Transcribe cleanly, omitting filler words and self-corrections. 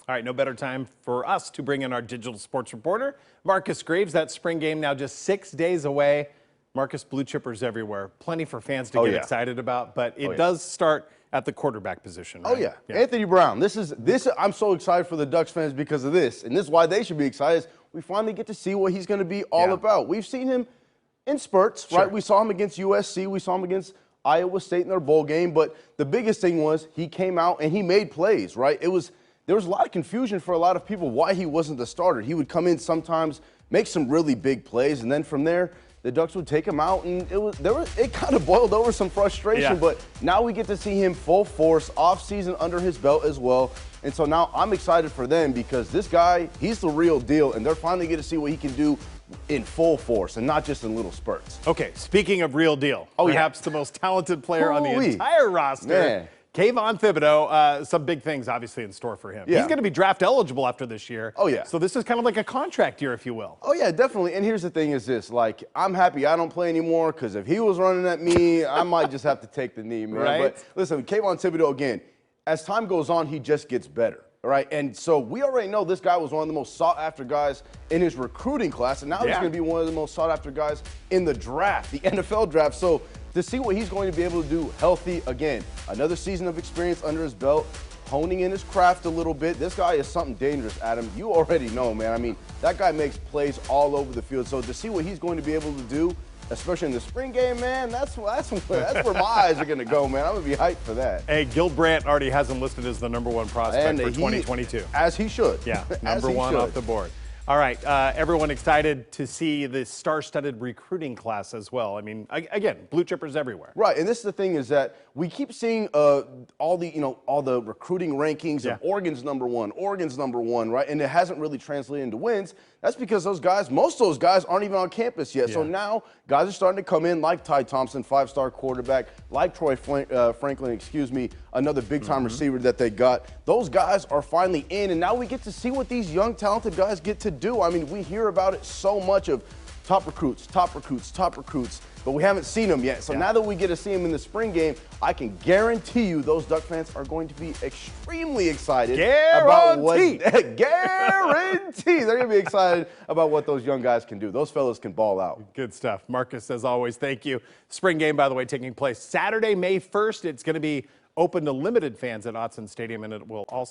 All right, no better time for us to bring in our digital sports reporter, Marcus Graves. That spring game now just 6 days away. Marcus, blue chippers everywhere. Plenty for fans to get excited about, but it does start at the quarterback position, right? Oh, yeah. Anthony Brown. This I'm so excited for the Ducks fans because of this. And this is why they should be excited. We finally get to see what he's going to be all about. We've seen him in spurts, right? We saw him against USC. We saw him against Iowa State in their bowl game. But the biggest thing was he came out and he made plays, right? There was a lot of confusion for a lot of people why he wasn't the starter. He would come in sometimes, make some really big plays, and then from there, the Ducks would take him out, and it kind of boiled over some frustration. But now we get to see him full force, off-season under his belt as well. And so now I'm excited for them because this guy, he's the real deal, and they're finally going to see what he can do in full force and not just in little spurts. Okay, speaking of real deal, perhaps the most talented player on the entire roster. KAYVON Thibodeau, some big things obviously in store for him. He's going to be draft eligible after this year. So this is kind of like a contract year, if you will. Oh, yeah, definitely. And here's the thing is this, like, I'm happy I don't play anymore because if he was running at me, I might just have to take the knee, man. But listen, KAYVON Thibodeau, again, as time goes on, he just gets better. All right, and so we already know this guy was one of the most sought-after guys in his recruiting class, and now he's going to be one of the most sought-after guys in the draft, the NFL draft. So to see what he's going to be able to do healthy, again, another season of experience under his belt, honing in his craft a little bit. This guy is something dangerous, Adam. You already know, man. I mean, that guy makes plays all over the field. So to see what he's going to be able to do, especially in the spring game, man, that's where my eyes are going to go, man. I'm going to be hyped for that. Hey, Gil Brandt already has him listed as the #1 prospect for 2022. As he should. Yeah, #1 off the board. All right, everyone excited to see the star-studded recruiting class as well. I mean, again, blue chippers everywhere. Right, and this is the thing is that we keep seeing all the recruiting rankings of Oregon's #1, Oregon's #1, right? And it hasn't really translated into wins. That's because those guys, most of those guys aren't even on campus yet. So now guys are starting to come in like Ty Thompson, 5-star quarterback, like Troy Franklin, another big-time receiver that they got. Those guys are finally in, and now we get to see what these young, talented guys get to do. I mean, we hear about it so much of top recruits, but we haven't seen them yet. So now that we get to see them in the spring game, I can guarantee you those Duck fans are going to be extremely excited about what they're going to be excited about what those young guys can do. Those fellas can ball out. Good stuff. Marcus, as always, thank you. Spring game, by the way, taking place Saturday, May 1st. It's going to be open to limited fans at Autzen Stadium, and it will also